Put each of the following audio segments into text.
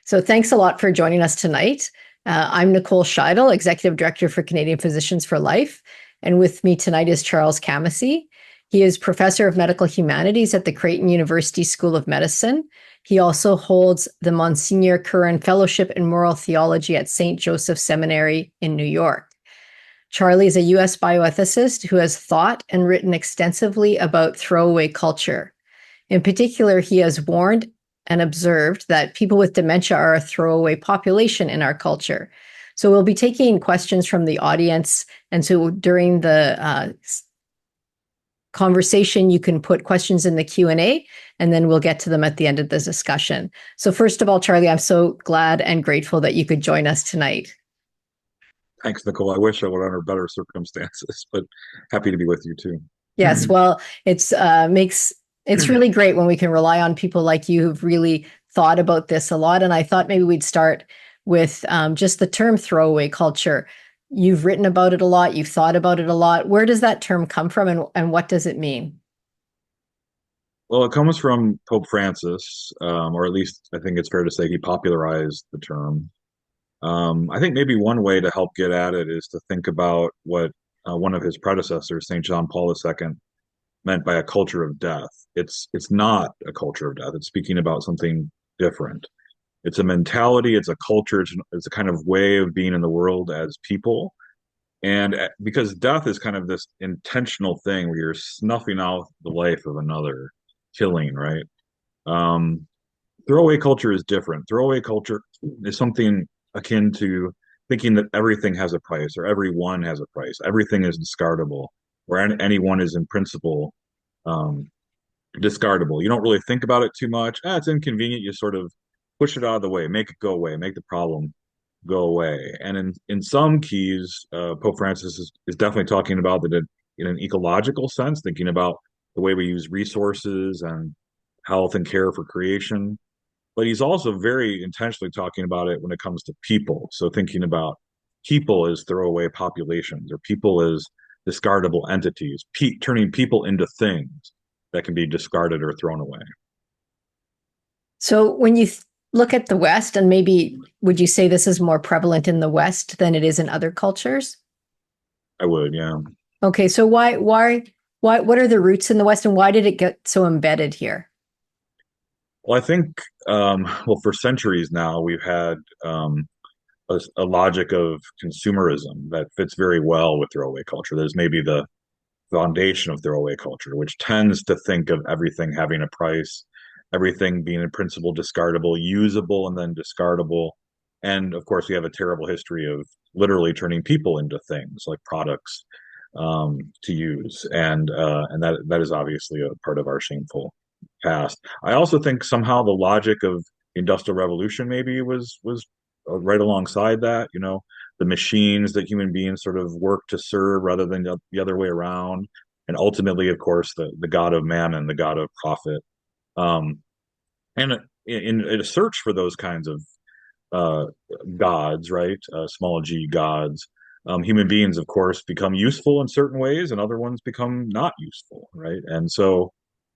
So thanks a lot for joining us tonight. I'm Nicole Scheidl, Executive Director for Canadian Physicians for Life. And with me tonight is Charles Camosy. He is Professor of Medical Humanities at the Creighton University School of Medicine. He also holds the Monsignor Curran Fellowship in Moral Theology at St. Joseph Seminary in New York. Charlie is a U.S. bioethicist who has thought and written extensively about throwaway culture. In particular, he has warned and observed that people with dementia are a throwaway population in our culture. So we'll be taking questions from the audience. And so during the conversation, you can put questions in the Q&A, and then we'll get to them at the end of the discussion. So first of all, Charlie, I'm so glad and grateful that you could join us tonight. Thanks, Nicole. I wish I were under better circumstances, but happy to be with you too. Yes, well, it's really great when we can rely on people like you who've really thought about this a lot. And I thought maybe we'd start with just the term throwaway culture. You've written about it a lot. You've thought about it a lot. Where does that term come from, and what does it mean? Well, it comes from Pope Francis, or at least I think it's fair to say he popularized the term. I think maybe one way to help get at it is to think about what one of his predecessors, St. John Paul II, meant by a culture of death. It's not a culture of death. It's speaking about something different. It's a mentality. It's a culture. It's a kind of way of being in the world as people. And because death is kind of this intentional thing where you're snuffing out the life of another, killing, right? Um, Throwaway culture is different. Throwaway culture is something akin to thinking that everything has a price or everyone has a price. Everything is discardable, or anyone is in principle um, discardable. You don't really think about it too much. It's inconvenient. You sort of push it out of the way, make it go away, make the problem go away. And in some keys, Pope Francis is definitely talking about that in an ecological sense, thinking about the way we use resources and health and care for creation. But he's also very intentionally talking about it when it comes to people. So thinking about people as throwaway populations or people as discardable entities, turning people into things that can be discarded or thrown away. So when you look at the West, and maybe would you say this is more prevalent in the West than it is in other cultures? I would, yeah. Okay, so what are the roots in the West, and why did it get so embedded here? Well, I think, well, for centuries now, we've had a logic of consumerism that fits very well with throwaway culture. There's maybe the foundation of throwaway culture, which tends to think of everything having a price, everything being in principle discardable, usable, and then discardable. And of course, we have a terrible history of literally turning people into things like products to use, and that is obviously a part of our shameful past. I also think somehow the logic of the Industrial Revolution maybe was right alongside that. You know, the machines that human beings sort of work to serve rather than the other way around, and ultimately, of course, the god of mammon, the god of profit. Um, and in a search for those kinds of uh, gods, right? Small g gods. Human beings, of course, become useful in certain ways, and other ones become not useful, right? And so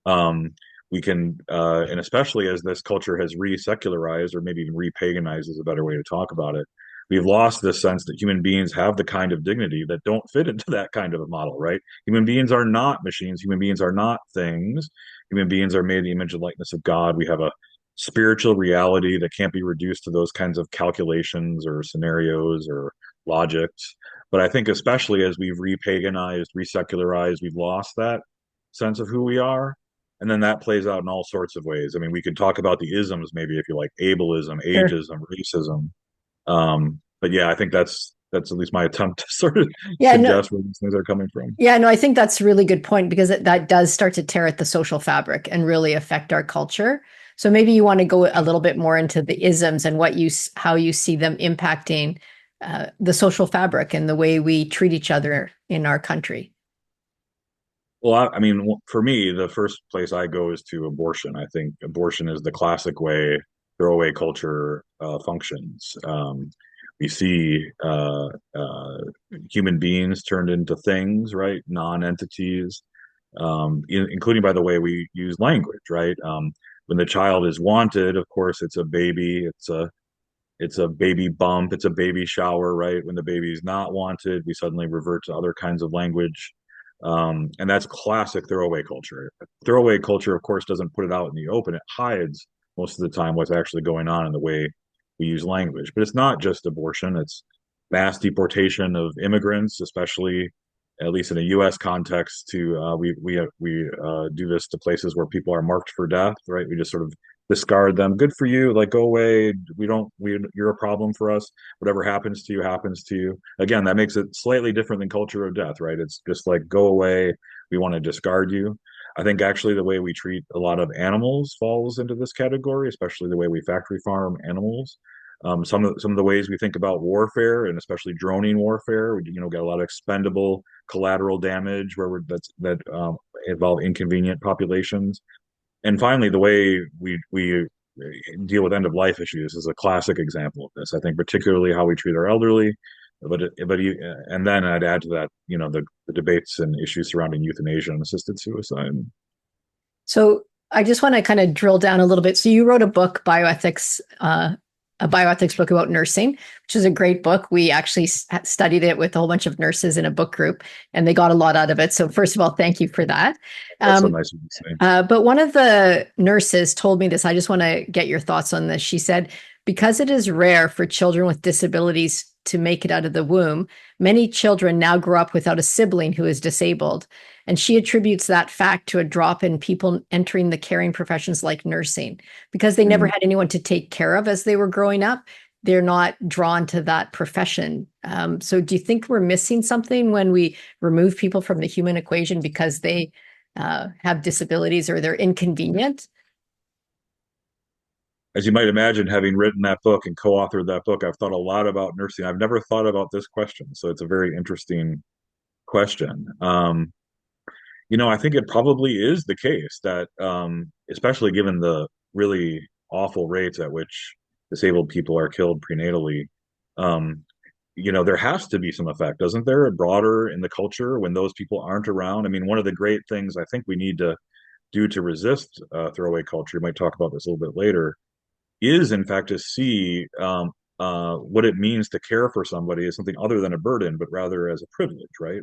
um, we can, and especially as this culture has re-secularized, or maybe even re-paganized is a better way to talk about it. We've lost this sense that human beings have the kind of dignity that don't fit into that kind of a model, right? Human beings are not machines. Human beings are not things. Human beings are made in the image and likeness of God. We have a spiritual reality that can't be reduced to those kinds of calculations or scenarios or logics. But I think especially as we've repaganized, resecularized, we've lost that sense of who we are. And then that plays out in all sorts of ways. I mean, we could talk about the isms, maybe if you like, ableism, Sure. ageism, racism. But yeah, I think that's at least my attempt to sort of Yeah, no, suggest where these things are coming from. yeah, no, I think that's a really good point because that does start to tear at the social fabric and really affect our culture. So maybe you want to go a little bit more into the isms and how you see them impacting the social fabric and the way we treat each other in our country. Well, I mean, for me, the first place I go is to abortion. I think abortion is the classic way throwaway culture functions. We see human beings turned into things, right? Non-entities, including by the way we use language, right? when the child is wanted, of course, it's a baby, it's a baby bump, it's a baby shower, right? When the baby is not wanted, we suddenly revert to other kinds of language. And that's classic throwaway culture. Throwaway culture, of course, doesn't put it out in the open. It hides most of the time what's actually going on in the way we use language. But it's not just abortion, it's mass deportation of immigrants, especially at least in a U.S. context. To we do this to places where people are marked for death, right? We just sort of discard them. Good for you, like go away. We don't. We You're a problem for us. Whatever happens to you happens to you. Again, that makes it slightly different than culture of death, right? It's just like go away. We want to discard you. I think actually the way we treat a lot of animals falls into this category, especially the way we factory farm animals. Some of the ways we think about warfare, and especially droning warfare, we got a lot of expendable collateral damage that involve inconvenient populations. And finally, the way we deal with end of life issues is a classic example of this. I think particularly how we treat our elderly, and then I'd add to that, the debates and issues surrounding euthanasia and assisted suicide. So I just want to kind of drill down a little bit. So you wrote a book, Bioethics, a bioethics book about nursing, which is a great book. We actually studied it with a whole bunch of nurses in a book group, and they got a lot out of it. So first of all, thank you for that. That's so nice of you to say. But one of the nurses told me this. I just want to get your thoughts on this. She said, because it is rare for children with disabilities to make it out of the womb, many children now grow up without a sibling who is disabled. And she attributes that fact to a drop in people entering the caring professions like nursing. Because they never had anyone to take care of as they were growing up, they're not drawn to that profession. So do you think we're missing something when we remove people from the human equation because they have disabilities or they're inconvenient? As you might imagine, having written that book and co-authored that book, I've thought a lot about nursing. I've never thought about this question, so it's a very interesting question. I think it probably is the case that, especially given the really awful rates at which disabled people are killed prenatally, um, there has to be some effect, doesn't there, broader in the culture when those people aren't around? I mean, one of the great things I think we need to do to resist throwaway culture, we might talk about this a little bit later, is in fact to see what it means to care for somebody as something other than a burden, but rather as a privilege, right?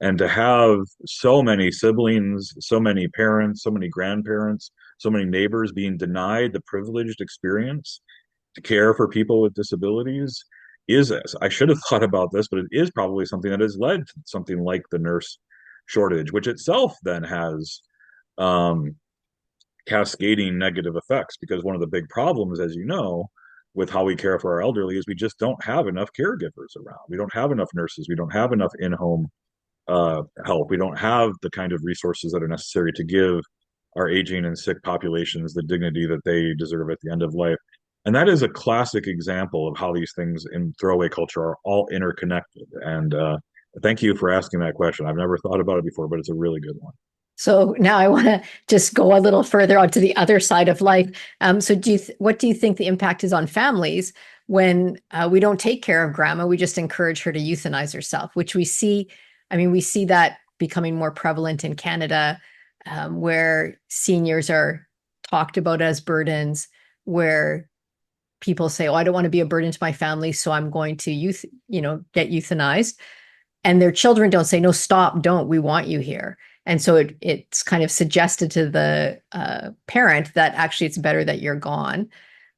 And to have so many siblings, so many parents, so many grandparents, so many neighbors being denied the privileged experience to care for people with disabilities is, I should have thought about this, but it is probably something that has led to something like the nurse shortage, which itself then has um, cascading negative effects, because one of the big problems, as you know, with how we care for our elderly is we just don't have enough caregivers around. We don't have enough nurses. We don't have enough in-home help. We don't have the kind of resources that are necessary to give our aging and sick populations the dignity that they deserve at the end of life. And that is a classic example of how these things in throwaway culture are all interconnected. And thank you for asking that question. I've never thought about it before, but it's a really good one. So now I want to just go a little further onto the other side of life. So what do you think the impact is on families when we don't take care of grandma? We just encourage her to euthanize herself, which we see. I mean, we see that becoming more prevalent in Canada, where seniors are talked about as burdens, where people say, "Oh, I don't want to be a burden to my family, so I'm going to get euthanized," and their children don't say, "No, stop, don't. We want you here." And so it's kind of suggested to the parent that actually it's better that you're gone.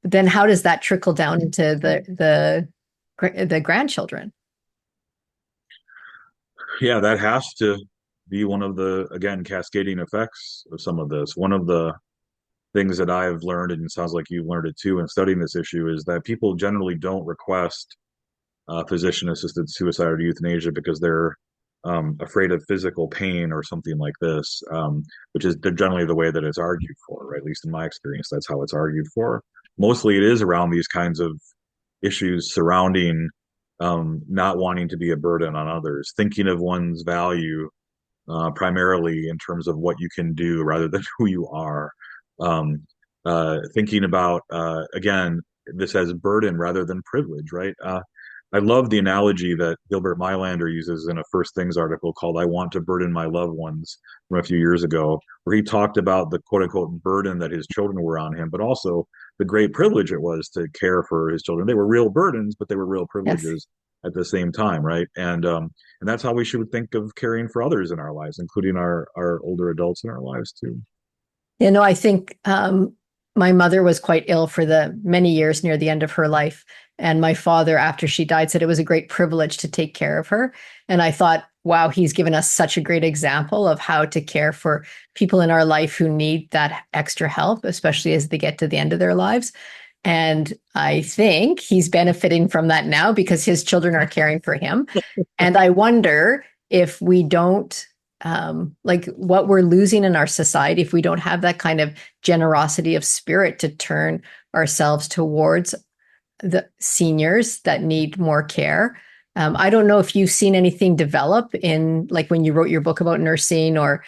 But then how does that trickle down into the grandchildren? Yeah, that has to be one of the, again, cascading effects of some of this. One of the things that I've learned, and it sounds like you've learned it too in studying this issue, is that people generally don't request physician-assisted suicide or euthanasia because they're afraid of physical pain or something like this, which is generally the way that it's argued for, right? At least in my experience, that's how it's argued for. Mostly it is around these kinds of issues surrounding not wanting to be a burden on others, thinking of one's value primarily in terms of what you can do rather than who you are. Thinking about, again, this as burden rather than privilege, right? I love the analogy that Gilbert Mylander uses in a First Things article called "I Want to Burden My Loved Ones" from a few years ago, where he talked about the quote unquote burden that his children were on him, but also the great privilege it was to care for his children. They were real burdens, but they were real Yes. privileges at the same time, right? And that's how we should think of caring for others in our lives, including our older adults in our lives too. I think my mother was quite ill for the many years near the end of her life. And my father, after she died, said it was a great privilege to take care of her. And I thought, wow, he's given us such a great example of how to care for people in our life who need that extra help, especially as they get to the end of their lives. And I think he's benefiting from that now because his children are caring for him. And I wonder if we don't, like what we're losing in our society if we don't have that kind of generosity of spirit to turn ourselves towards the seniors that need more care. I don't know if you've seen anything develop in like when you wrote your book about nursing or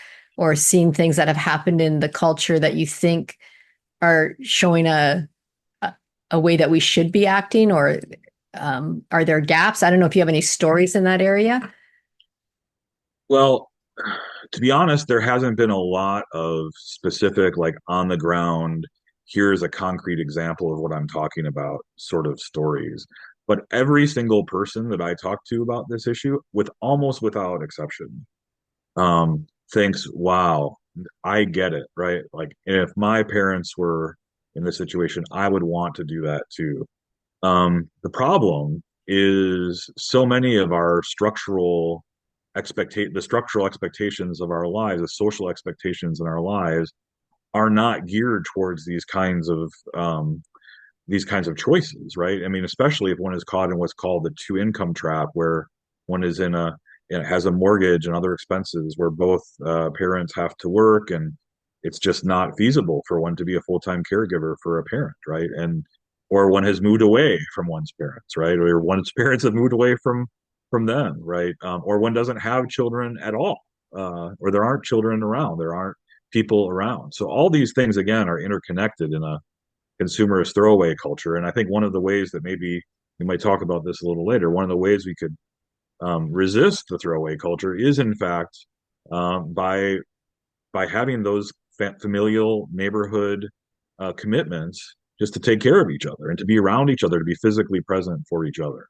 seen things that have happened in the culture that you think are showing a way that we should be acting, or are there gaps? I don't know if you have any stories in that area. Well, to be honest, there hasn't been a lot of specific, like on the ground, here's a concrete example of what I'm talking about sort of stories. But every single person that I talk to about this issue, with almost without exception, thinks, wow, I get it, right? Like if my parents were in this situation, I would want to do that too. The problem is so many of our the structural expectations of our lives, the social expectations in our lives, are not geared towards these kinds of choices, right? I mean, especially if one is caught in what's called the two income trap, where one is in a it has a mortgage and other expenses, where both parents have to work, and it's just not feasible for one to be a full-time caregiver for a parent, right? And or one has moved away from one's parents, right? Or one's parents have moved away from them, right? Or one doesn't have children at all, or there aren't children around, there aren't people around. So all these things again are interconnected in a consumerist throwaway culture. And I think one of the ways that maybe we might talk about this a little later, one of the ways we could resist the throwaway culture is in fact by having those familial neighborhood commitments just to take care of each other and to be around each other, to be physically present for each other.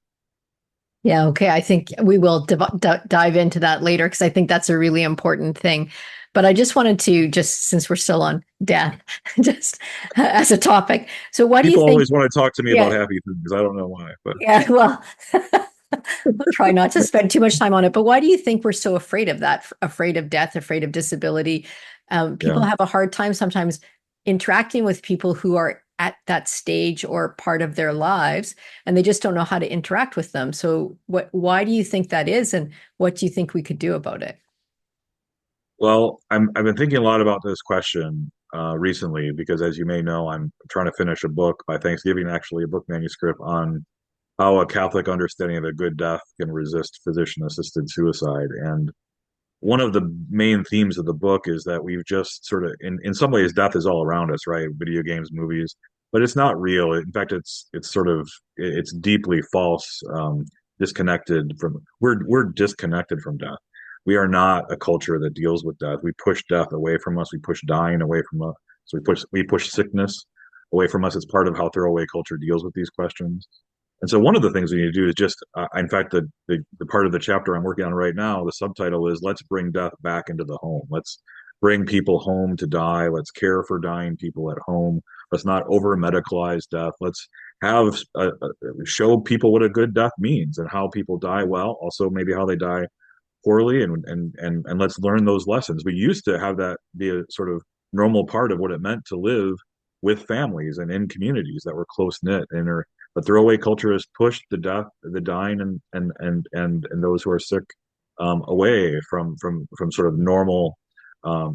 Yeah, okay. I think we will dive into that later because I think that's a really important thing. But I just wanted to, just since we're still on death, just as a topic. So, what do you People think? always want to talk to me about Yeah, happy things. I don't know why, but yeah. Well, we'll try not to spend too much time on it. But why do you think we're so afraid of that? Afraid of death, afraid of disability? People yeah. have a hard time sometimes interacting with people who are at that stage or part of their lives, and they just don't know how to interact with them. So, why do you think that is, and what do you think we could do about it? Well, I've been thinking a lot about this question recently because, as you may know, I'm trying to finish a book by Thanksgiving, actually, a book manuscript on how a Catholic understanding of a good death can resist physician-assisted suicide. And one of the main themes of the book is that we've just sort of, in some ways, death is all around us, right? Video games, movies, but it's not real. In fact, it's sort of it's deeply false, disconnected from. We're disconnected from death. We are not a culture that deals with death. We push death away from us. We push dying away from us. So we push sickness away from us. It's part of how throwaway culture deals with these questions. And so one of the things we need to do is just, in fact, the part of the chapter I'm working on right now, the subtitle is "Let's Bring Death Back into the Home." Let's bring people home to die. Let's care for dying people at home. Let's not over medicalize death. Let's have show people what a good death means and how people die well. Also, maybe how they die poorly, and let's learn those lessons. We used to have that be a sort of normal part of what it meant to live with families and in communities that were close knit and are but throwaway culture has pushed the dying, and those who are sick away from sort of normal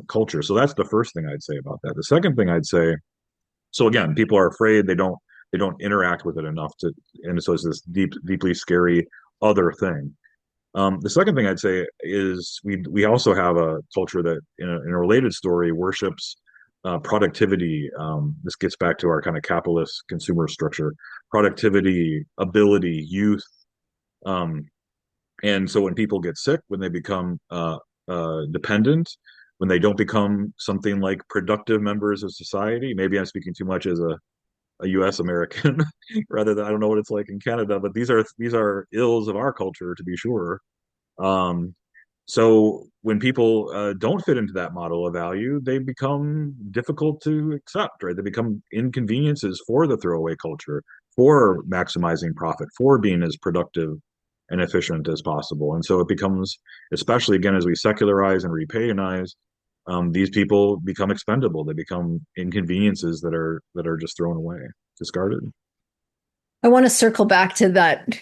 culture. So that's the first thing I'd say about that. The second thing I'd say, so again, people are afraid they don't interact with it enough to, and so it's this deeply scary other thing. The second thing I'd say is we also have a culture that, in a related story, worships productivity. This gets back to our kind of capitalist consumer structure: productivity, ability, youth, Um, and so when people get sick, when they become dependent, when they don't become something like productive members of society, maybe I'm speaking too much as a U.S. American rather than I don't know what it's like in Canada, but these are ills of our culture to be sure. Um, so when people don't fit into that model of value, they become difficult to accept, right? They become inconveniences for the throwaway culture, for maximizing profit, for being as productive and efficient as possible. And so it becomes, especially again, as we secularize and repaganize, these people become expendable. They become inconveniences that are just thrown away, discarded. I want to circle back to that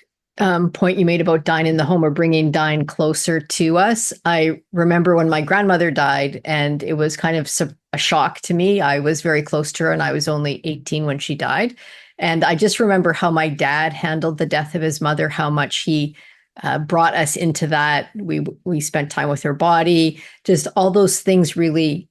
point you made about dying in the home or bringing dying closer to us. I remember when my grandmother died, and it was kind of a shock to me. I was very close to her, and I was only 18 when she died. And I just remember how my dad handled the death of his mother, how much he brought us into that. We spent time with her body, just all those things really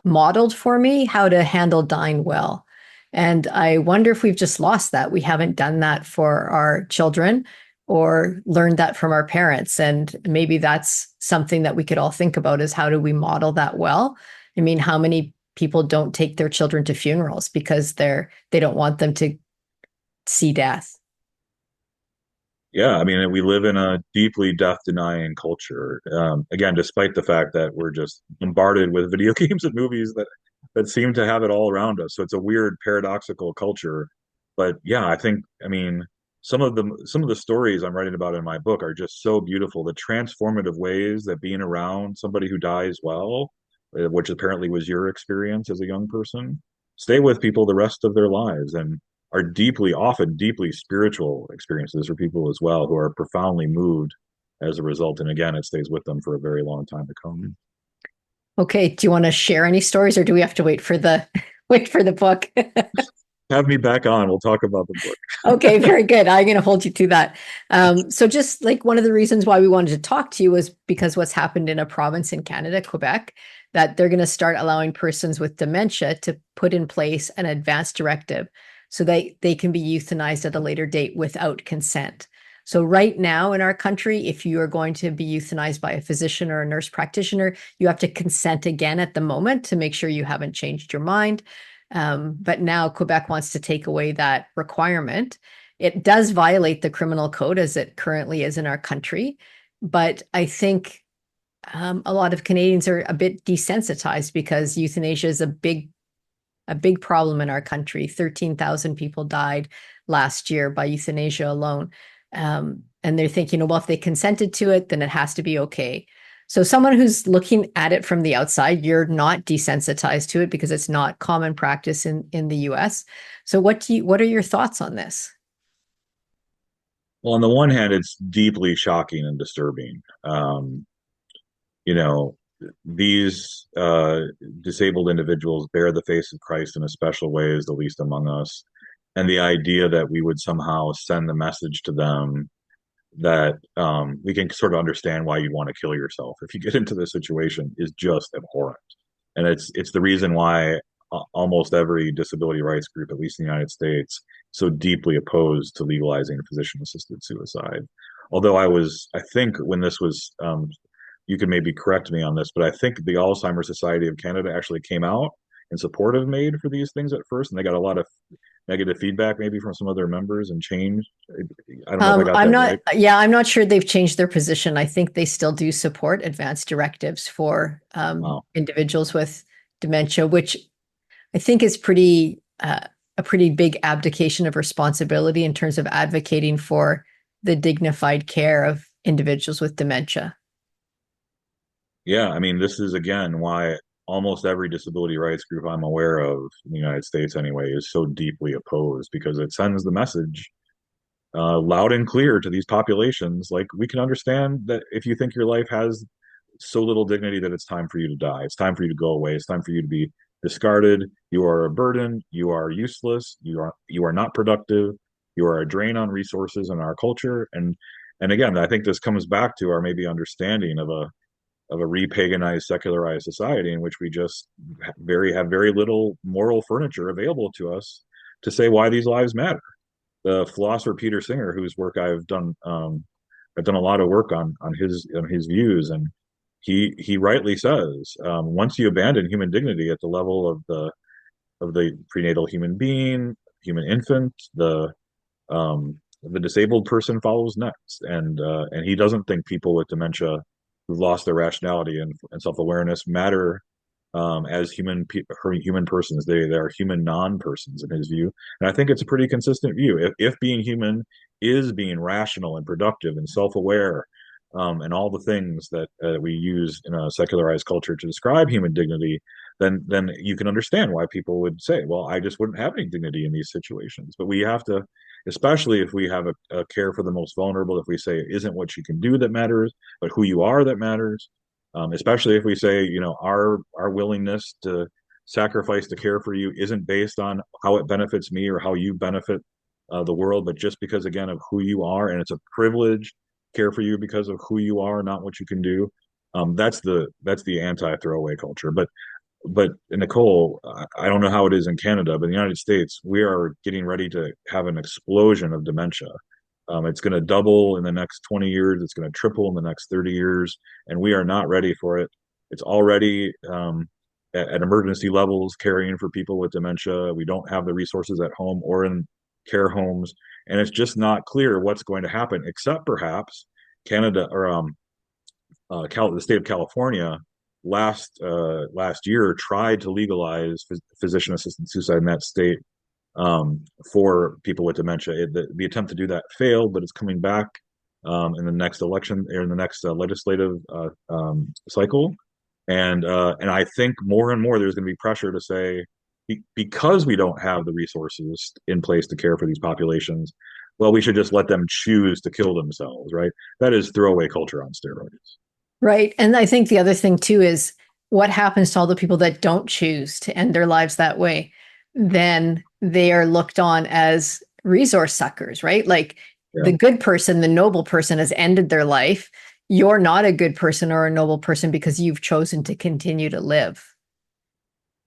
modeled for me how to handle dying well. And I wonder if we've just lost that. We haven't done that for our children or learned that from our parents. And maybe that's something that we could all think about is how do we model that well? I mean, how many people don't take their children to funerals because they don't want them to see death? Yeah, I mean, we live in a deeply death-denying culture. Again, despite the fact that we're just bombarded with video games and movies that seem to have it all around us. So it's a weird, paradoxical culture. But yeah, I mean, some of the stories I'm writing about in my book are just so beautiful. The transformative ways that being around somebody who dies well, which apparently was your experience as a young person, stay with people the rest of their lives. And are often deeply spiritual experiences for people as well who are profoundly moved as a result. And again, it stays with them for a very long time to come. Okay, do you want to share any stories or do we have to wait for the wait for the book? Have me back on. We'll talk about the book. Okay, very good. I'm going to hold you to that. So, just like one of the reasons why we wanted to talk to you was because what's happened in a province in Canada, Quebec, that they're going to start allowing persons with dementia to put in place an advance directive so they can be euthanized at a later date without consent. So, right now in our country, if you are going to be euthanized by a physician or a nurse practitioner, you have to consent again at the moment to make sure you haven't changed your mind. But now Quebec wants to take away that requirement. It does violate the criminal code as it currently is in our country. But I think a lot of Canadians are a bit desensitized because euthanasia is a big problem in our country. 13,000 people died last year by euthanasia alone. And they're thinking, well, if they consented to it, then it has to be okay. So someone who's looking at it from the outside, you're not desensitized to it because it's not common practice in the US. So what are your thoughts on this? Well, on the one hand, it's deeply shocking and disturbing. You know, these disabled individuals bear the face of Christ in a special way as the least among us. And the idea that we would somehow send the message to them that we can sort of understand why you'd want to kill yourself if you get into this situation is just abhorrent. And it's the reason why almost every disability rights group, at least in the United States, so deeply opposed to legalizing physician-assisted suicide. Although I think when this was, you can maybe correct me on this, but I think the Alzheimer's Society of Canada actually came out in support of MAID for these things at first, and they got a lot of negative feedback maybe from some of their members and changed. I don't know if I got I'm that not, right. yeah, I'm not sure they've changed their position. I think they still do support advanced directives for Wow. individuals with dementia, which I think is a pretty big abdication of responsibility in terms of advocating for the dignified care of individuals with dementia. Yeah, I mean, this is again why almost every disability rights group I'm aware of in the United States anyway is so deeply opposed because it sends the message loud and clear to these populations. Like, we can understand that if you think your life has so little dignity that it's time for you to die, it's time for you to go away, it's time for you to be discarded. You are a burden, you are useless, you are not productive, you are a drain on resources in our culture. And again, I think this comes back to our maybe understanding of a repaganized, secularized society in which we just have very little moral furniture available to us to say why these lives matter. The philosopher Peter Singer, whose work I've done I've done a lot of work on his views, and he rightly says, once you abandon human dignity at the level of the prenatal human being, human infant, the disabled person follows next, and he doesn't think people with dementia who've lost their rationality and self-awareness matter as human persons. They are human non-persons in his view, and I think it's a pretty consistent view. If being human is being rational and productive and self-aware, and all the things that we use in a secularized culture to describe human dignity, then you can understand why people would say, well, I just wouldn't have any dignity in these situations. But we have to, especially if we have a care for the most vulnerable, if we say it isn't what you can do that matters, but who you are that matters, especially if we say, our willingness to sacrifice to care for you isn't based on how it benefits me or how you benefit the world, but just because, again, of who you are, and it's a privilege to care for you because of who you are, not what you can do. That's the anti-throwaway culture. But Nicole, I don't know how it is in Canada, but in the United States, we are getting ready to have an explosion of dementia. It's going to double in the next 20 years. It's going to triple in the next 30 years, and we are not ready for it. It's already at emergency levels caring for people with dementia. We don't have the resources at home or in care homes, and it's just not clear what's going to happen, except perhaps Canada or the state of California last year tried to legalize physician assisted suicide in that state for people with dementia. The attempt to do that failed, but it's coming back in the next election or in the next legislative cycle. And I think more and more there's going to be pressure to say, because we don't have the resources in place to care for these populations, well, we should just let them choose to kill themselves, right? That is throwaway culture on steroids. Right. And I think the other thing too is what happens to all the people that don't choose to end their lives that way? Then they are looked on as resource suckers, right? Like Yeah. the good person, the noble person has ended their life. You're not a good person or a noble person because you've chosen to continue to live.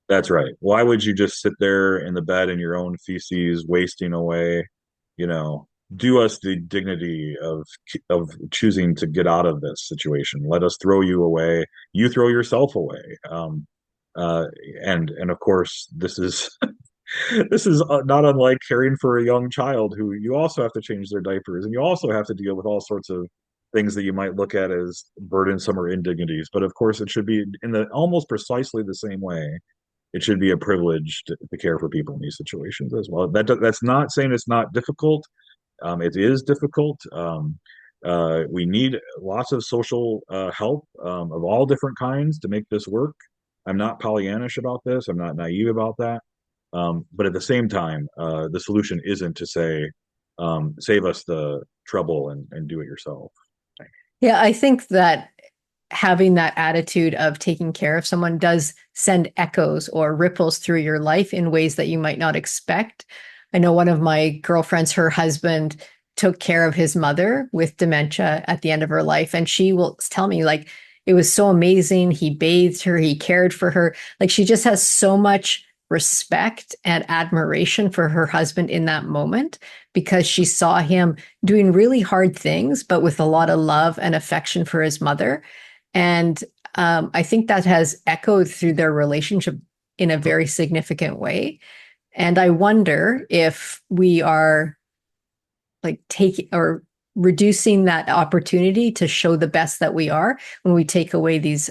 That's right. Why would you just sit there in the bed in your own feces, wasting away? You know, do us the dignity of choosing to get out of this situation. Let us throw you away. You throw yourself away. Uh, and of course, this is this is not unlike caring for a young child who you also have to change their diapers, and you also have to deal with all sorts of things that you might look at as burdensome or indignities. But of course, it should be in the almost precisely the same way. It should be a privilege to care for people in these situations as well. That's not saying it's not difficult. It is difficult. We need lots of social help of all different kinds to make this work. I'm not Pollyannish about this. I'm not naive about that. But at the same time, the solution isn't to say, save us the trouble and do it yourself. Yeah, I think that having that attitude of taking care of someone does send echoes or ripples through your life in ways that you might not expect. I know one of my girlfriends, her husband took care of his mother with dementia at the end of her life. And she will tell me, like, it was so amazing. He bathed her, he cared for her. Like, she just has so much respect and admiration for her husband in that moment because she saw him doing really hard things, but with a lot of love and affection for his mother. And I think that has echoed through their relationship in a very significant way. And I wonder if we are like taking or reducing that opportunity to show the best that we are when we take away these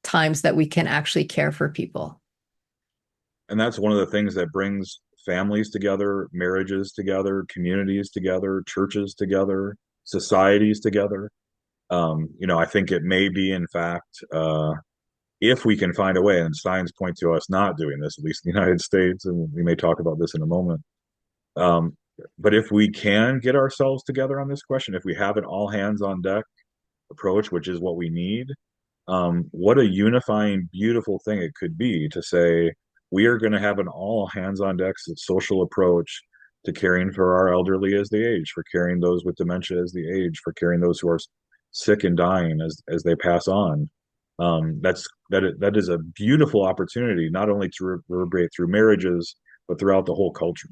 times that we can actually care for people. And that's one of the things that brings families together, marriages together, communities together, churches together, societies together. I think it may be, in fact, if we can find a way, and signs point to us not doing this, at least in the United States, and we may talk about this in a moment. Um, but if we can get ourselves together on this question, if we have an all hands on deck approach, which is what we need, what a unifying, beautiful thing it could be to say, we are going to have an all hands on deck social approach to caring for our elderly as they age, for caring those with dementia as they age, for caring those who are sick and dying as they pass on. That is a beautiful opportunity, not only to reverberate through marriages, but throughout the whole culture.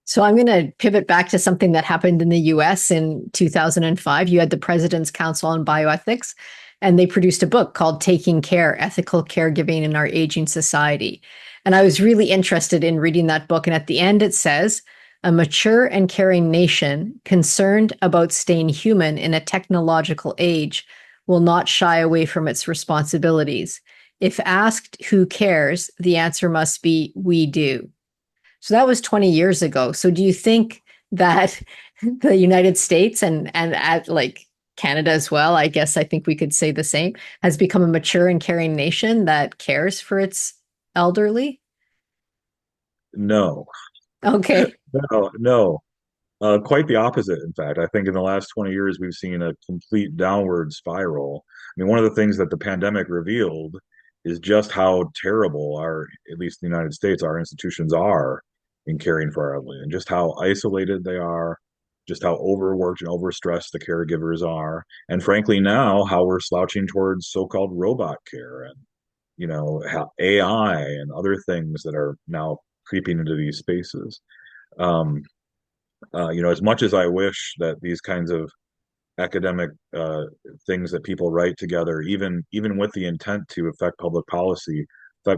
So I'm going to pivot back to something that happened in the US in 2005. You had the President's Council on Bioethics, and they produced a book called Taking Care: Ethical Caregiving in Our Aging Society. And I was really interested in reading that book. And at the end, it says, a mature and caring nation concerned about staying human in a technological age will not shy away from its responsibilities. If asked who cares, the answer must be we do. So that was 20 years ago. So do you think that the United States and at like Canada as well, I guess I think we could say the same, has become a mature and caring nation that cares for its elderly? No, Okay. no. Quite the opposite, in fact. I think in the last 20 years, we've seen a complete downward spiral. I mean, one of the things that the pandemic revealed is just how terrible our, at least in the United States, our institutions are in caring for our elderly, and just how isolated they are, just how overworked and overstressed the caregivers are, and frankly, now how we're slouching towards so-called robot care and, how AI and other things that are now creeping into these spaces. Um, as much as I wish that these kinds of academic things that people write together, even with the intent to affect public policy, a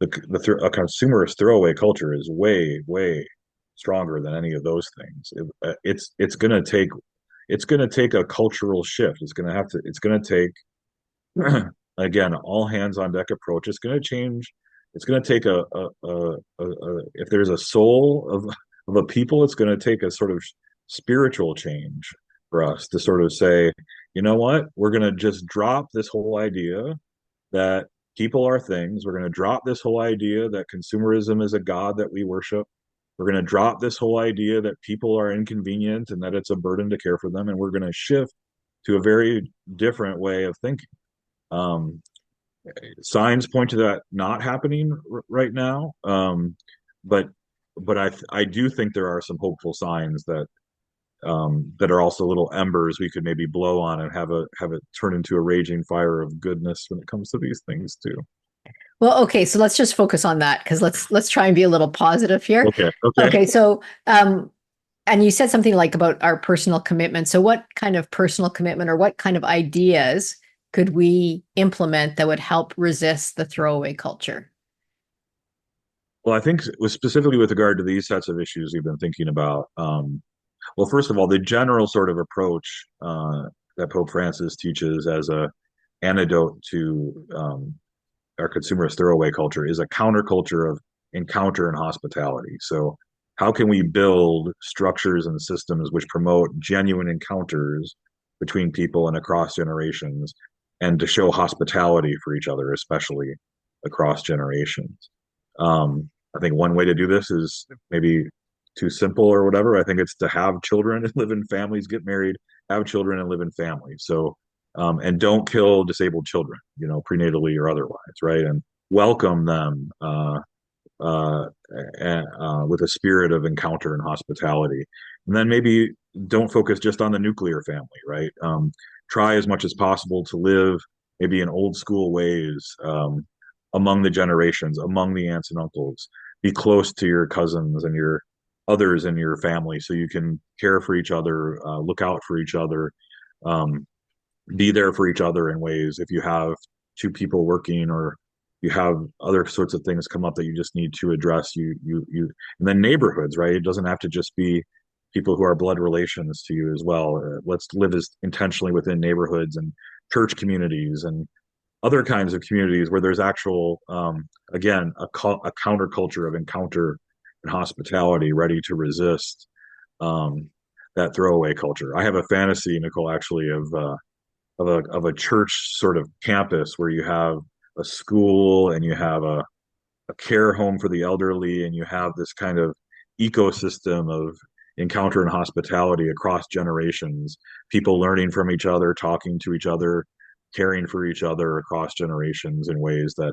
consumerist throwaway culture is way stronger than any of those things. It's going to take a cultural shift. It's going to take again all hands on deck approach. It's going to change. It's going to take if there's a soul of a people, it's going to take a sort of spiritual change for us to sort of say, you know what, we're going to just drop this whole idea that people are things. We're going to drop this whole idea that consumerism is a god that we worship. We're going to drop this whole idea that people are inconvenient and that it's a burden to care for them, and we're going to shift to a very different way of thinking. Um, Signs point to that not happening right now, but I do think there are some hopeful signs that are also little embers we could maybe blow on and have it turn into a raging fire of goodness when it comes to these things too. Well, okay, so let's just focus on that because let's try and be a little positive here. Okay, okay. Okay, so and you said something like about our personal commitment. So what kind of personal commitment or what kind of ideas could we implement that would help resist the throwaway culture? Well, I think specifically with regard to these sets of issues we've been thinking about. Well, first of all, the general sort of approach that Pope Francis teaches as a antidote to our consumerist throwaway culture is a counterculture of encounter and hospitality. So, how can we build structures and systems which promote genuine encounters between people and across generations, and to show hospitality for each other, especially across generations? I think one way to do this is maybe too simple or whatever. I think it's to have children and live in families, get married, have children and live in families. So and don't kill disabled children, prenatally or otherwise, right? And welcome them uh, with a spirit of encounter and hospitality. And then maybe don't focus just on the nuclear family, right? Try as much as possible to live maybe in old school ways among the generations, among the aunts and uncles. Be close to your cousins and your others in your family so you can care for each other, look out for each other. Um, be there for each other in ways if you have two people working or you have other sorts of things come up that you just need to address and then neighborhoods, right? It doesn't have to just be people who are blood relations to you as well. Let's live as intentionally within neighborhoods and church communities and other kinds of communities where there's actual again a counterculture of encounter and hospitality ready to resist that throwaway culture. I have a fantasy, Nicole, actually, of a church sort of campus where you have a school and you have a care home for the elderly and you have this kind of ecosystem of encounter and hospitality across generations, people learning from each other, talking to each other, caring for each other across generations in ways that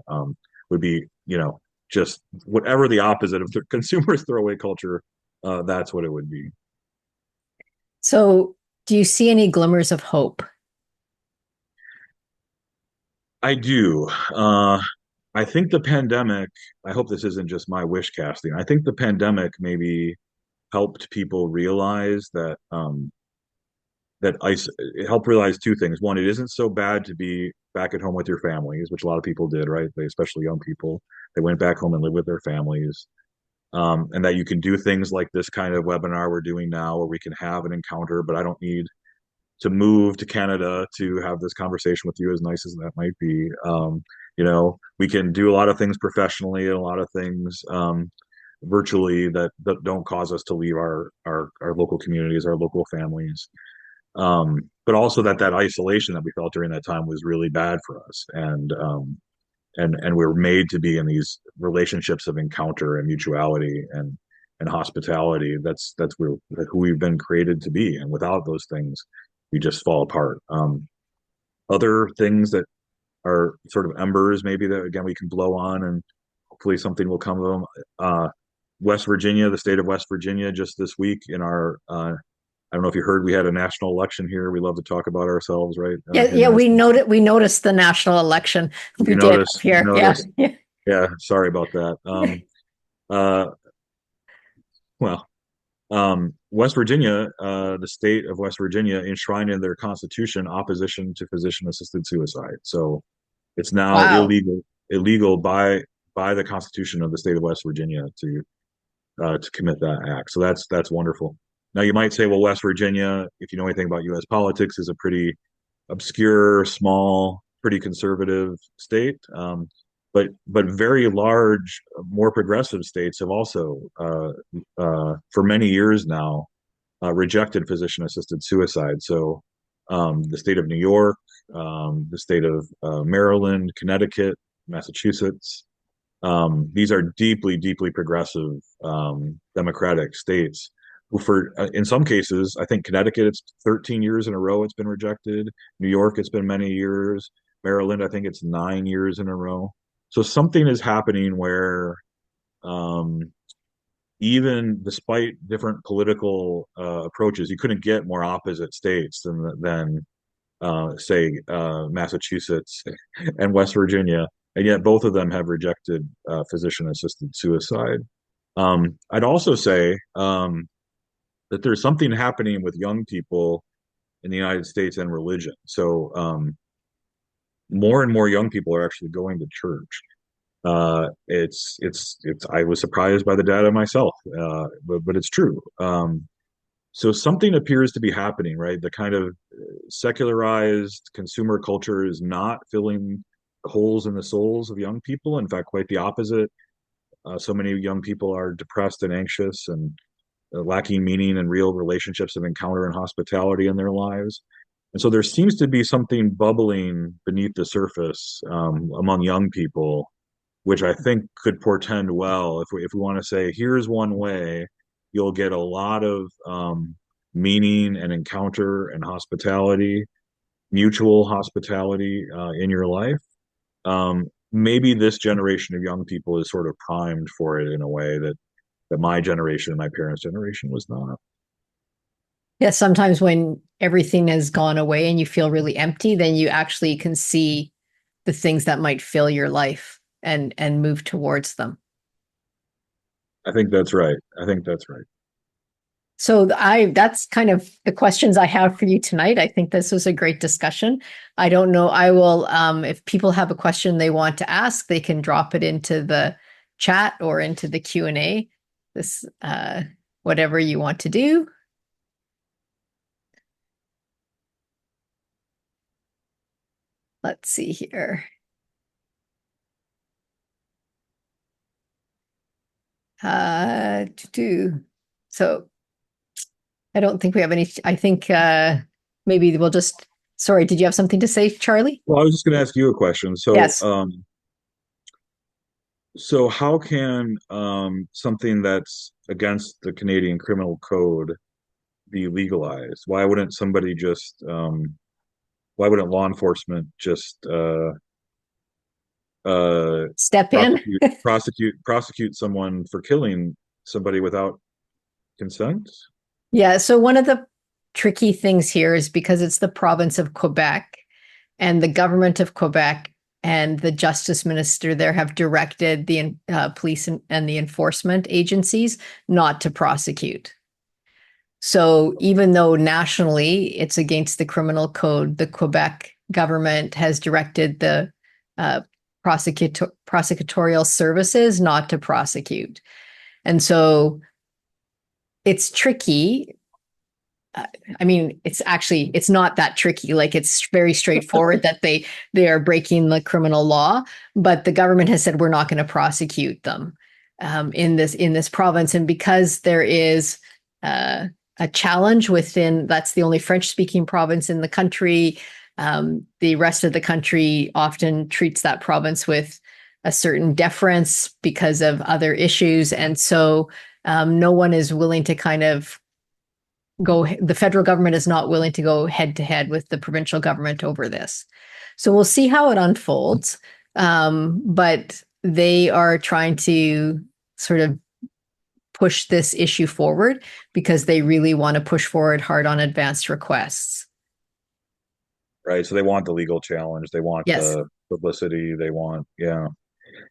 would be, just whatever the opposite of the consumerist throwaway culture, that's what it would be. So do you see any glimmers of hope? I do. I think the pandemic, I hope this isn't just my wish casting. I think the pandemic maybe helped people realize that it helped realize two things. One, it isn't so bad to be back at home with your families, which a lot of people did, right? They, especially young people, they went back home and lived with their families. And that you can do things like this kind of webinar we're doing now, where we can have an encounter, but I don't need to move to Canada to have this conversation with you, as nice as that might be. We can do a lot of things professionally and a lot of things virtually that don't cause us to leave our local communities, our local families. But also that isolation that we felt during that time was really bad for us, and we were made to be in these relationships of encounter and mutuality and hospitality. That's who we've been created to be, and without those things, we just fall apart. Other things that are sort of embers, maybe that again we can blow on, and hopefully something will come of them. West Virginia, the state of West Virginia, just this week in our I don't know if you heard, we had a national election here. We love to talk about ourselves, right? Yeah, we noticed the national election. We did up You here. Yeah. noticed. Yeah, sorry about that. Uh, well, West Virginia, the state of West Virginia enshrined in their constitution opposition to physician-assisted suicide. So it's now Wow. illegal by the constitution of the state of West Virginia to commit that act. So that's wonderful. Now you might say, well, West Virginia, if you know anything about U.S. politics, is a pretty obscure, small, pretty conservative state. But very large, more progressive states have also, for many years now, rejected physician-assisted suicide. So the state of New York, the state of Maryland, Connecticut, Massachusetts. These are deeply, deeply progressive democratic states who, for in some cases, I think Connecticut, it's 13 years in a row it's been rejected. New York, it's been many years. Maryland, I think it's 9 years in a row. So something is happening where um, even despite different political approaches, you couldn't get more opposite states than say Massachusetts and West Virginia, and yet both of them have rejected physician-assisted suicide. I'd also say that there's something happening with young people in the United States and religion. So more and more young people are actually going to church. It's. I was surprised by the data myself, but it's true. So something appears to be happening, right? The kind of secularized consumer culture is not filling holes in the souls of young people. In fact, quite the opposite. So many young people are depressed and anxious and lacking meaning and real relationships of encounter and hospitality in their lives. And so there seems to be something bubbling beneath the surface among young people, which I think could portend well if we want to say, here's one way you'll get a lot of meaning and encounter and hospitality, mutual hospitality in your life. Maybe this generation of young people is sort of primed for it in a way that my generation and my parents' generation was not. Yeah, sometimes when everything has gone away and you feel really empty, then you actually can see the things that might fill your life and move towards them. I think that's right. I think that's right. So that's kind of the questions I have for you tonight. I think this was a great discussion. I don't know. I will, if people have a question they want to ask, they can drop it into the chat or into the Q&A. This, whatever you want to do. Let's see here. So I don't think we have any. I think maybe we'll just. Sorry, did you have something to say, Charlie? Well, I was just going to ask you a question. Yes. So how can something that's against the Canadian Criminal Code be legalized? Why wouldn't somebody just why wouldn't law enforcement just Step in. prosecute someone for killing somebody without consent? Yeah. So one of the tricky things here is because it's the province of Quebec and the government of Quebec and the justice minister there have directed the police and the enforcement agencies not to prosecute. So even though nationally it's against the criminal code, the Quebec government has directed the uh, prosecutorial services not to prosecute. And so it's tricky. I mean, it's not that tricky. Like, it's very straightforward that they are breaking the criminal law, but the government has said we're not going to prosecute them in this province. And because there is a challenge within, that's the only French speaking province in the country. The rest of the country often treats that province with a certain deference because of other issues. And so no one is willing to kind of the federal government is not willing to go head to head with the provincial government over this. So we'll see how it unfolds. But they are trying to sort of push this issue forward because they really want to push forward hard on advanced requests. Right. So they want the legal challenge. They want Yes. the publicity. They want, yeah.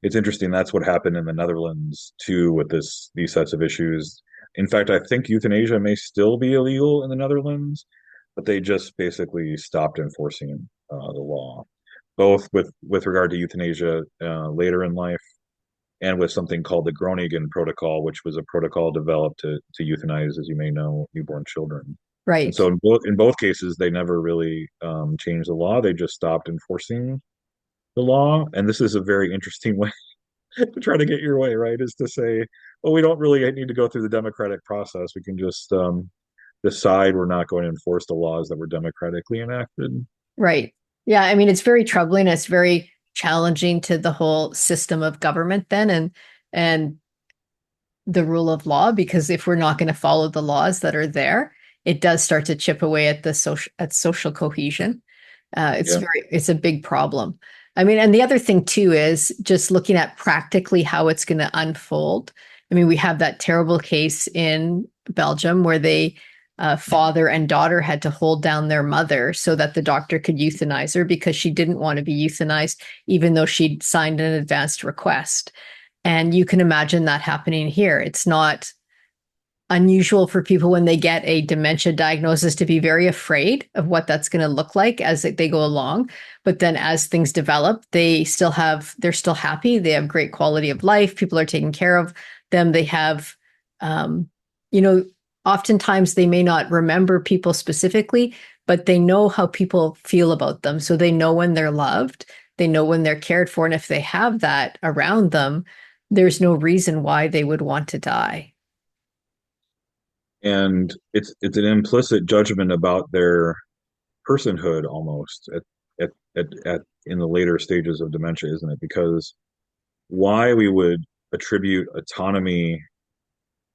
It's interesting. That's what happened in the Netherlands too with these sets of issues. In fact, I think euthanasia may still be illegal in the Netherlands, but they just basically stopped enforcing the law, both with regard to euthanasia later in life and with something called the Groningen Protocol, which was a protocol developed to euthanize, as you may know, newborn children. And Right. so in both cases, they never really changed the law. They just stopped enforcing the law. And this is a very interesting way to try to get your way, right? Is to say, well, we don't really need to go through the democratic process. We can just decide we're not going to enforce the laws that were democratically enacted. Right. Yeah. I mean, it's very troubling. It's very challenging to the whole system of government then, and the rule of law, because if we're not going to follow the laws that are there, it does start to chip away at the social cohesion. Yeah. It's a big problem. I mean, and the other thing too is just looking at practically how it's going to unfold. I mean, we have that terrible case in Belgium where father and daughter had to hold down their mother so that the doctor could euthanize her because she didn't want to be euthanized, even though she'd signed an advanced request. And you can imagine that happening here. It's not unusual for people when they get a dementia diagnosis to be very afraid of what that's going to look like as they go along. But then as things develop, they're still happy. They have great quality of life. People are taking care of them. They have, um, you know, oftentimes they may not remember people specifically, but they know how people feel about them. So they know when they're loved, they know when they're cared for. And if they have that around them, there's no reason why they would want to die. And it's an implicit judgment about their personhood almost at in the later stages of dementia, isn't it? Because why we would attribute autonomy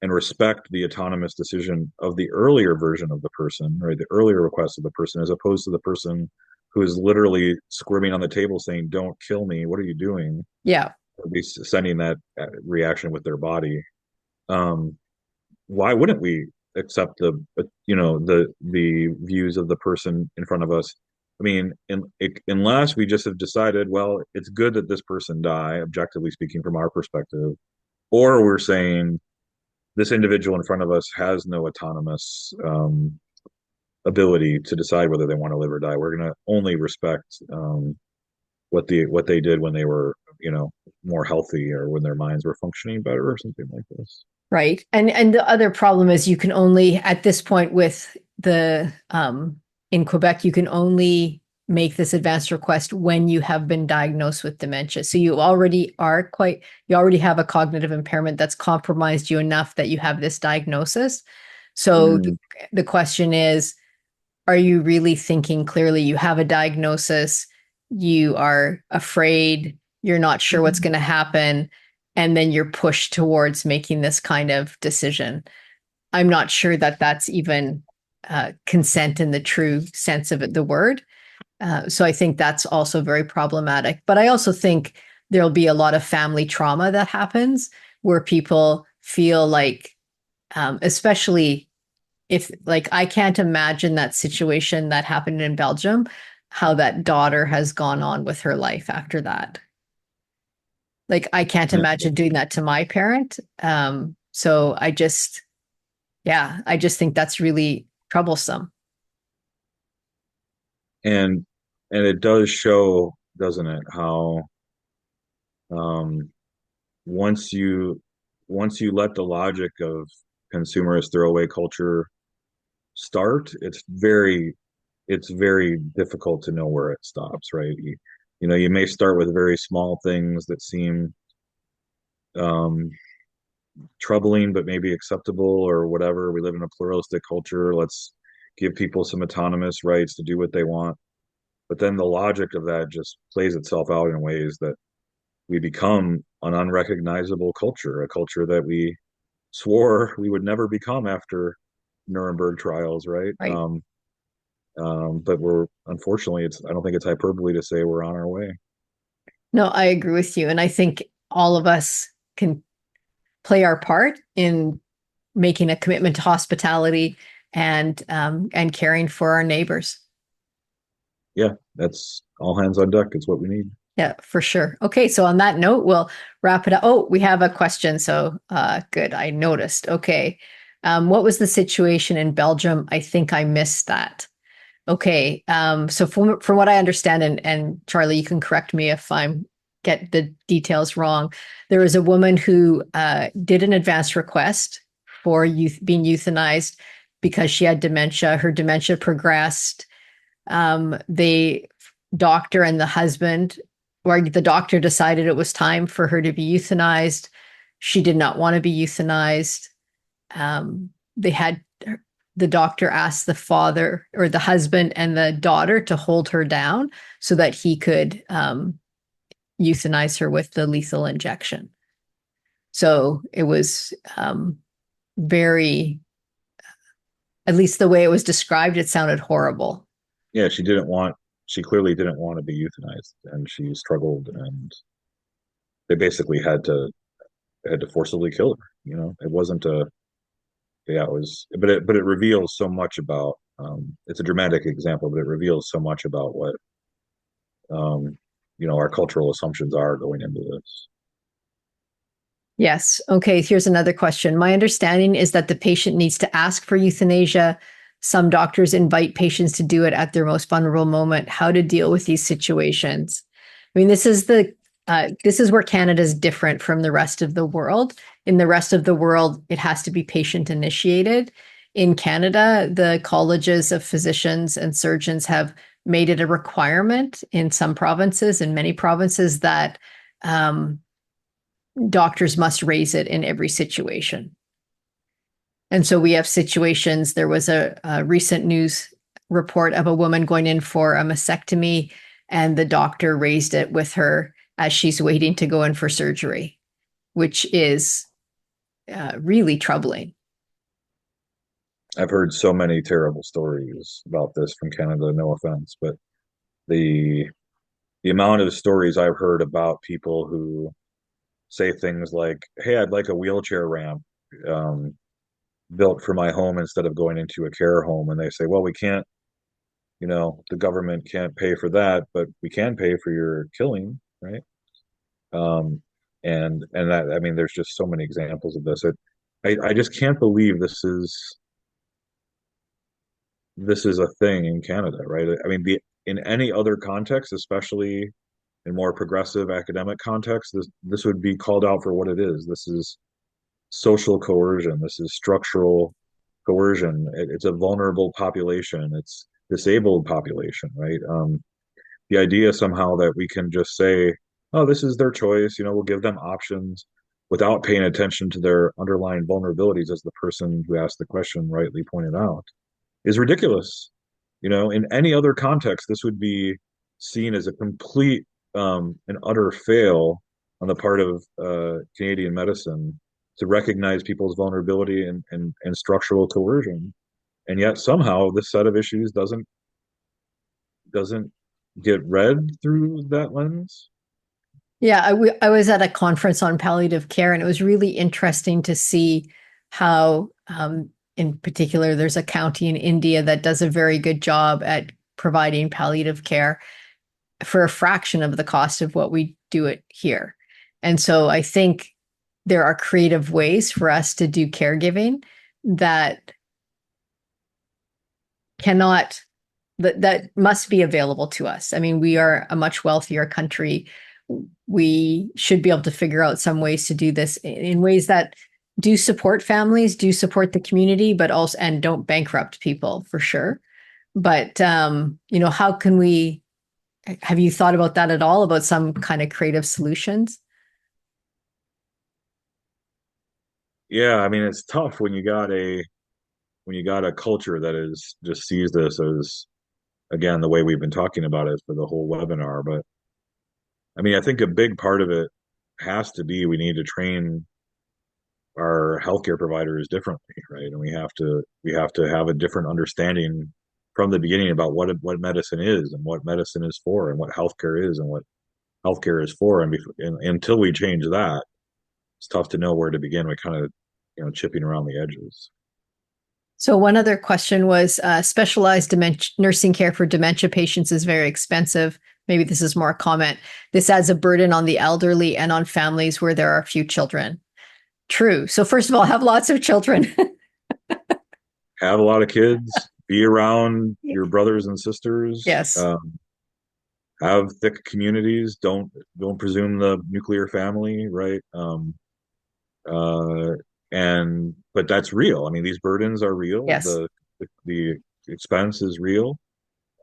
and respect the autonomous decision of the earlier version of the person, right? The earlier request of the person, as opposed to the person who is literally squirming on the table saying, "Don't kill me. What are you doing?" Yeah. Be sending that reaction with their body. Um, why wouldn't we accept the views of the person in front of us? I mean, unless we just have decided, well, it's good that this person die, objectively speaking, from our perspective, or we're saying this individual in front of us has no autonomous ability to decide whether they want to live or die. We're going to only respect what they did when they were, more healthy or when their minds were functioning better or something like this. Right. And the other problem is you can only, at this point with the in Quebec, you can only make this advanced request when you have been diagnosed with dementia. So you already have a cognitive impairment that's compromised you enough that you have this diagnosis. So Mm. the question is, are you really thinking clearly? You have a diagnosis, you are afraid, you're not sure what's going to happen, and then you're pushed towards making this kind of decision. I'm not sure that that's even consent in the true sense of the word. So I think that's also very problematic. But I also think there'll be a lot of family trauma that happens where people feel like, especially if, like, I can't imagine that situation that happened in Belgium. how that daughter has gone on with her life after that. Like, I can't imagine doing that to my parent. So I just think that's really troublesome. and and it does show, doesn't it, how um, once you let the logic of consumerist throwaway culture start, it's very difficult to know where it stops, right? You know, you may start with very small things that seem um, troubling, but maybe acceptable or whatever. We live in a pluralistic culture. Let's give people some autonomous rights to do what they want. But then the logic of that just plays itself out in ways that we become an unrecognizable culture, a culture that we swore we would never become after Nuremberg trials, right? Right. But we're unfortunately, I don't think it's hyperbole to say we're on our way. No, I agree with you. And I think all of us can play our part in making a commitment to hospitality and caring for our neighbors. Yeah, that's all hands on deck. It's what we need. Yeah, for sure. Okay, so on that note, we'll wrap it up. Oh, we have a question. So good. I noticed. Okay. What was the situation in Belgium? I think I missed that. Okay. So from what I understand, and Charlie, you can correct me if I'm get the details wrong. There was a woman who did an advance request for being euthanized because she had dementia. Her dementia progressed. The doctor and the husband, or the doctor decided it was time for her to be euthanized. She did not want to be euthanized. They had the doctor asked the father or the husband and the daughter to hold her down so that he could euthanize her with the lethal injection. So it was very, at least the way it was described, it sounded horrible. Yeah, she clearly didn't want to be euthanized, and she struggled, and they basically had to forcibly kill her. You know, it wasn't a yeah, it was, but it reveals so much about. It's a dramatic example, but it reveals so much about what um, you know, our cultural assumptions are going into this. Yes. Okay. Here's another question. My understanding is that the patient needs to ask for euthanasia. Some doctors invite patients to do it at their most vulnerable moment. How to deal with these situations? I mean, this is where Canada is different from the rest of the world. In the rest of the world, it has to be patient initiated. In Canada, the colleges of physicians and surgeons have made it a requirement in some provinces, in many provinces, that doctors must raise it in every situation. And so we have situations. There was a recent news report of a woman going in for a mastectomy, and the doctor raised it with her as she's waiting to go in for surgery, which is really troubling. I've heard so many terrible stories about this from Canada. No offense, but the amount of stories I've heard about people who say things like, "Hey, I'd like a wheelchair ramp um, built for my home instead of going into a care home," and they say, "Well, we can't. You know, the government can't pay for that, but we can pay for your killing, right?" Um, and that, I mean, there's just so many examples of this. I just can't believe this is a thing in Canada, right? I mean, in any other context, especially in more progressive academic context, this would be called out for what it is. This is social coercion. This is structural coercion. It's a vulnerable population. It's disabled population, right? The idea somehow that we can just say, "Oh, this is their choice," you know, we'll give them options without paying attention to their underlying vulnerabilities, as the person who asked the question rightly pointed out, is ridiculous. You know, in any other context, this would be seen as a complete and utter fail on the part of Canadian medicine to recognize people's vulnerability and structural coercion. And yet somehow this set of issues doesn't get read through that lens. Yeah, I was at a conference on palliative care, and it was really interesting to see how, in particular, there's a county in India that does a very good job at providing palliative care for a fraction of the cost of what we do it here. And so I think there are creative ways for us to do caregiving that that must be available to us. I mean, we are a much wealthier country. We should be able to figure out some ways to do this in ways that do support families, do support the community, but also, and don't bankrupt people for sure. But, how can have you thought about that at all, about some kind of creative solutions? Yeah, I mean, it's tough when you got a culture that is just sees this as, again, the way we've been talking about it for the whole webinar. But I mean, I think a big part of it has to be we need to train our healthcare providers differently, right? And we have to have a different understanding from the beginning about what medicine is and what medicine is for and what healthcare is and what healthcare is for. And until we change that, it's tough to know where to begin. We kind of, chipping around the edges. So one other question was specialized nursing care for dementia patients is very expensive. Maybe this is more a comment. This adds a burden on the elderly and on families where there are few children. True. So first of all, have lots of children. Have a lot of kids. Be around your brothers and sisters. Yes. Have thick communities. Don't presume the nuclear family, right? But that's real. I mean, these burdens are real. Yes. The expense is real.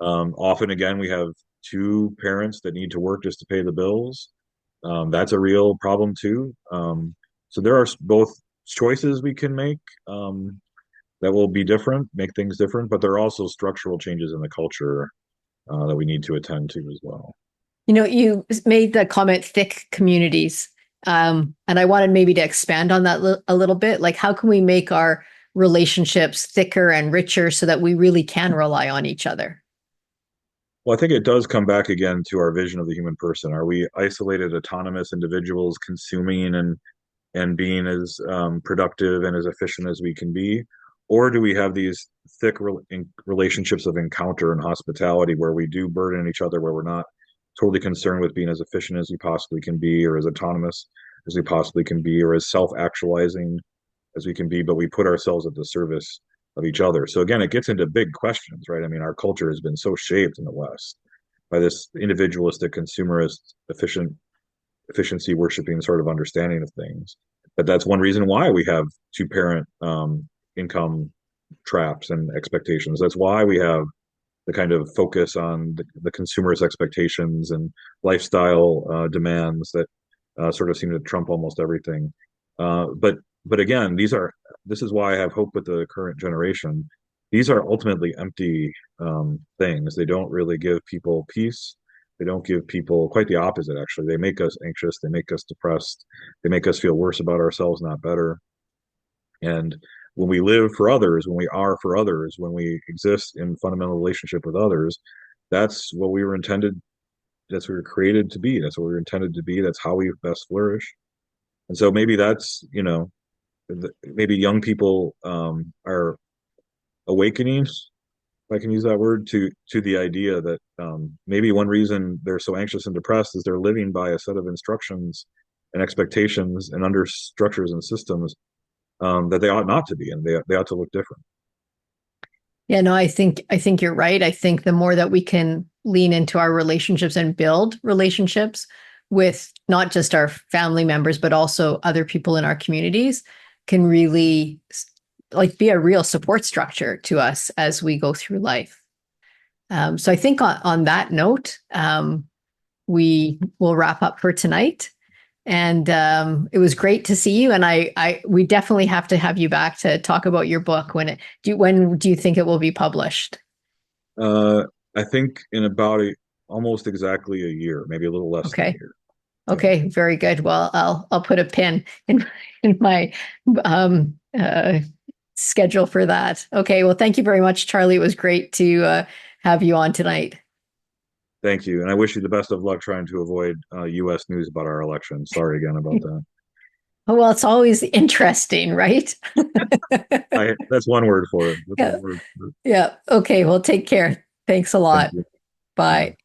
Often, again, we have two parents that need to work just to pay the bills. That's a real problem too. So there are both choices we can make that will be different, make things different, but there are also structural changes in the culture that we need to attend to as well. You made the comment, thick communities. And I wanted maybe to expand on that a little bit. Like, how can we make our relationships thicker and richer so that we really can rely on each other? Well, I think it does come back again to our vision of the human person. Are we isolated, autonomous individuals consuming and being as productive and as efficient as we can be? Or do we have these thick relationships of encounter and hospitality where we do burden each other, where we're not totally concerned with being as efficient as we possibly can be, or as autonomous as we possibly can be, or as self-actualizing as we can be, but we put ourselves at the service of each other. So again, it gets into big questions, right? I mean, our culture has been so shaped in the West by this individualistic, consumerist, efficiency worshiping sort of understanding of things. But that's one reason why we have two-parent income traps and expectations. That's why we have the kind of focus on the consumer's expectations and lifestyle demands that sort of seem to trump almost everything. But again, this is why I have hope with the current generation. These are ultimately empty things. They don't really give people peace. They don't give people, quite the opposite, actually. They make us anxious. They make us depressed. They make us feel worse about ourselves, not better. And when we live for others, when we are for others, when we exist in fundamental relationship with others, that's what we were intended, that's what we were created to be. That's what we were intended to be. That's how we best flourish. And so maybe that's, maybe young people are awakening, if I can use that word, to the idea that maybe one reason they're so anxious and depressed is they're living by a set of instructions and expectations and under structures and systems that they ought not to be, and they ought to look different. Yeah, no, I think you're right. I think the more that we can lean into our relationships and build relationships with not just our family members, but also other people in our communities, can really be a real support structure to us as we go through life. So I think on that note, we will wrap up for tonight. And it was great to see you. And we definitely have to have you back to talk about your book. When do you think it will be published? I think in about almost exactly a year, maybe a little less than a year. Okay, very good. Well, I'll put a pin in my schedule for that. Okay, well, thank you very much, Charlie. It was great to have you on tonight. Thank you. And I wish you the best of luck trying to avoid U.S. news about our election. Sorry again about that. Oh, well, it's always interesting, right? That's one word for it. Yeah. Yeah. Okay, well, take care. Thanks a Thank lot. you. Yeah. Bye.